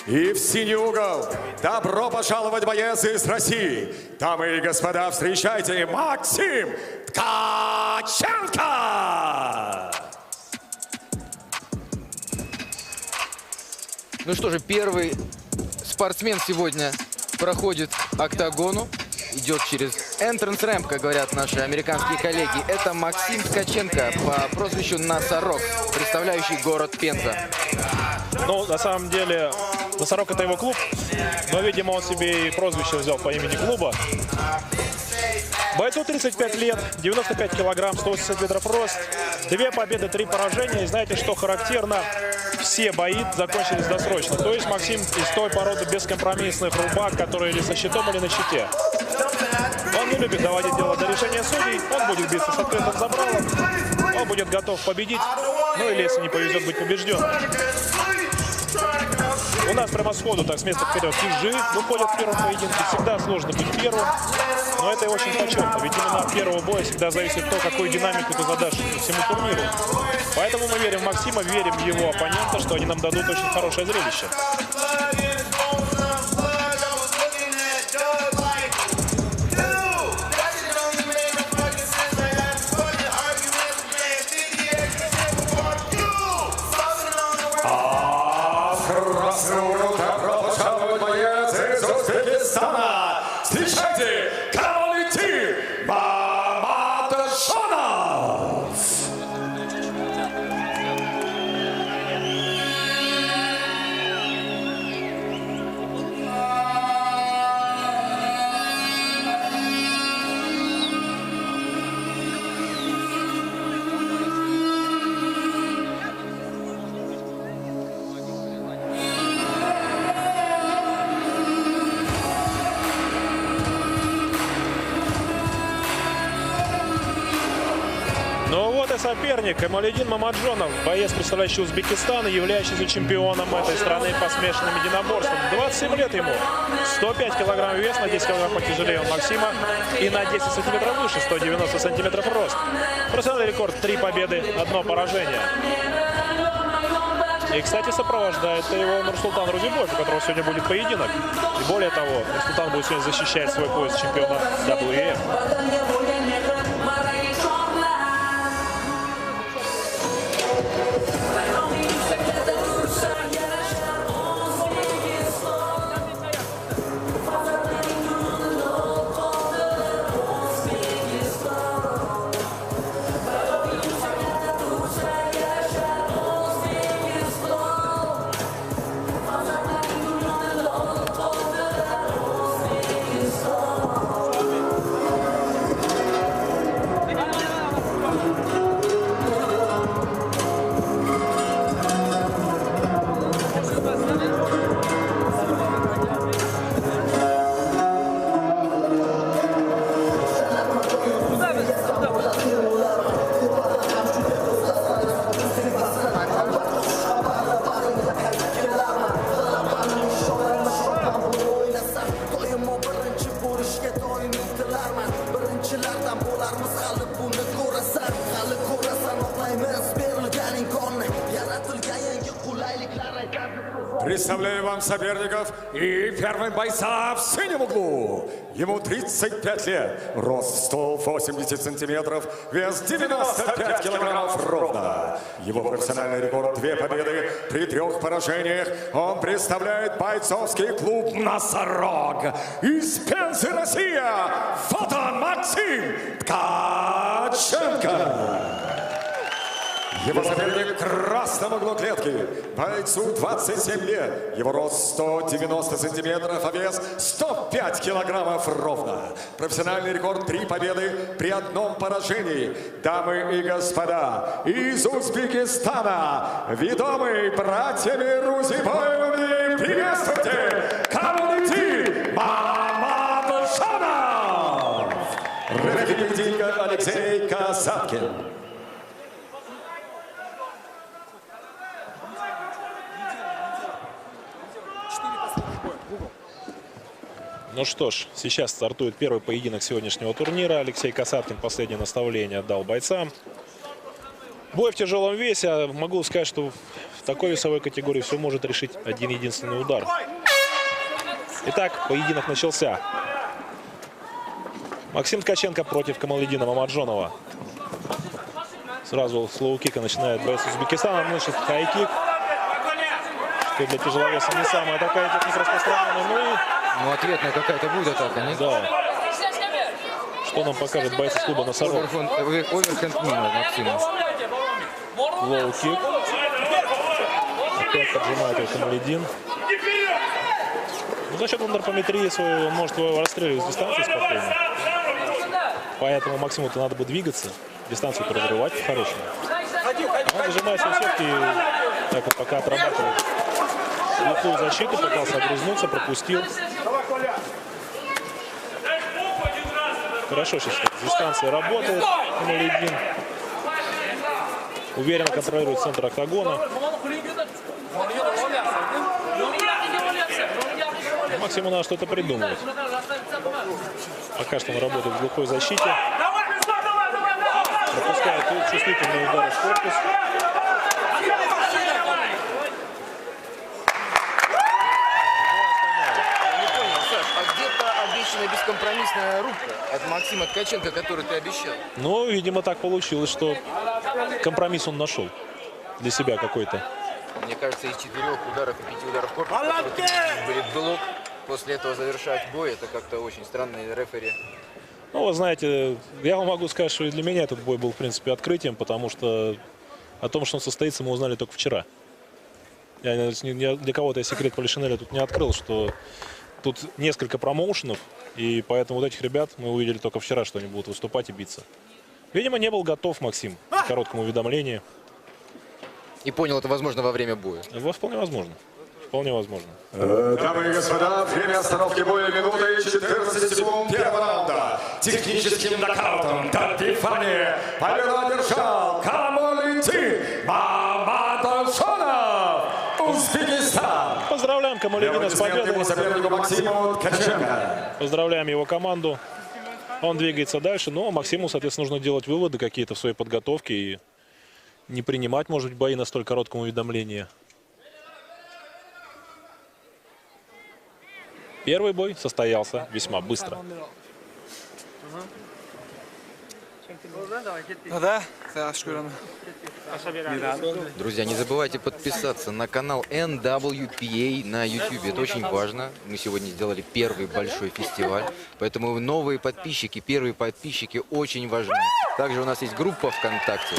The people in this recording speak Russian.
И в синий угол добро пожаловать, боец из России. Дамы и господа, встречайте Максим Ткаченко! Ну что же, первый спортсмен сегодня проходит октагону. Идет через entrance ramp, как говорят наши американские коллеги. Это Максим Ткаченко по прозвищу Носорог, представляющий город Пенза. Ну, на самом деле, Носорог — это его клуб, но, видимо, он себе и прозвище взял по имени клуба. Бойцу 35 лет, 95 килограмм, 180 метров рост, 2 победы, 3 поражения. И знаете, что характерно? Все бои закончились досрочно. То есть Максим из той породы бескомпромиссных рубак, которые или со щитом, или на щите. Он не любит доводить дело до решения судей. Он будет биться с открытым забралом. Он будет готов победить. Ну или, если не повезет, быть побежденным. У нас прямо сходу, так, с места вперед, Кижи выходят в первом поединке. Всегда сложно быть первым, но это очень почетно. Ведь именно от первого боя всегда зависит то, какую динамику ты задашь всему турниру. Поэтому мы верим в Максима, верим в его оппонента, что они нам дадут очень хорошее зрелище. Добро пожаловать, боец из Узбекистана! Встречайте, Камалетдин Мамаджонов! Ну вот и соперник, Камалетдин Мамаджонов, боец, представляющий Узбекистан, являющийся чемпионом этой страны по смешанным единоборствам. 27 лет ему, 105 килограмм вес, на 10 килограмм потяжелее он Максима и на 10 сантиметров выше, 190 сантиметров рост. Профессиональный рекорд, 3 победы, 1 поражение. И, кстати, сопровождает его Нурсултан Розибоев, у которого сегодня будет поединок. И более того, Нурсултан будет сегодня защищать свой пояс чемпиона WEF. Представляю вам соперников и первым бойца в синем углу. Ему 35 лет, рост 180 сантиметров, вес 95 килограммов ровно. Его профессиональный рекорд — 2 победы при 3 поражениях. Он представляет бойцовский клуб «Носорог» из Пензы, Россия. Вот он, Максим Ткаченко. Его соперник в красном углу клетки. Бойцу 27 лет. Его рост 190 сантиметров, а вес 105 килограммов ровно. Профессиональный рекорд — 3 победы при 1 поражении. Дамы и господа, из Узбекистана, ведомый братьями Розибоевыми, приветствуйте, Камалетдин Мамаджонов! Рефери поединка Алексей Касаткин. Ну что ж, сейчас стартует первый поединок сегодняшнего турнира. Алексей Касаткин последнее наставление дал бойцам. Бой в тяжелом весе. Могу сказать, что такой весовой категории все может решить один единственный удар. Итак, поединок начался. Максим Ткаченко против Камалетдина Мамаджонова. Сразу с лоу-кика начинает боец Узбекистана, наносит хай-кик. Что для тяжеловеса не самая такая техника распространенная. Ну, ответная какая-то будет атака, нет? Да. Что нам покажет боец из клуба Носорог? Оверхенд мимо Максима. Лоу-кик. Опять поджимает его Камалетдин. Ну, за счет антропометрии своего он может его расстреливать с дистанции спокойно. Поэтому Максиму-то надо бы двигаться, дистанцию разрывать по-хорошему. Он зажимает свои сетки, так вот пока отрабатывает глухую защиту, пытался огрызнуться, пропустил. Хорошо сейчас дистанция работает. Камалетдин уверенно контролирует центр октагона. Максиму надо что-то придумывать. Пока что он работает в глухой защите. Пропускает чувствительные удары в корпус. Обещанная бескомпромиссная рубка от Максима Ткаченко, который ты обещал. Ну, видимо, так получилось, что компромисс он нашел для себя какой-то. Мне кажется, из 4 ударов и 5 ударов в корпус, которые были блок, после этого завершать бой, это как-то очень странный рефери. Ну, вы знаете, я вам могу сказать, что и для меня этот бой был, в принципе, открытием, потому что о том, что он состоится, мы узнали только вчера. Для кого-то я секрет Полишинеля тут не открыл, что тут несколько промоушенов, и поэтому вот этих ребят мы увидели только вчера, что они будут выступать и биться. Видимо, не был готов Максим к короткому уведомлению. И понял это, возможно, во время боя. Вполне возможно. Вполне возможно. Дамы и господа, время остановки боя минуты 14 секунд первого раунда. Техническим нокаутом добивания победу одержал Камалетдин Мамаджонов, Узбекистан. Поздравляем Камалетдина с победой. Сопернику Максиму Ткаченко. Поздравляем его команду. Он двигается дальше, но Максиму, соответственно, нужно делать выводы какие-то в своей подготовке и не принимать, может быть, бои на столь коротком уведомлении. Первый бой состоялся весьма быстро. Друзья, не забывайте подписаться на канал NWPA на YouTube. Это очень важно. Мы сегодня сделали первый большой фестиваль. Поэтому новые подписчики, первые подписчики очень важны. Также у нас есть группа ВКонтакте.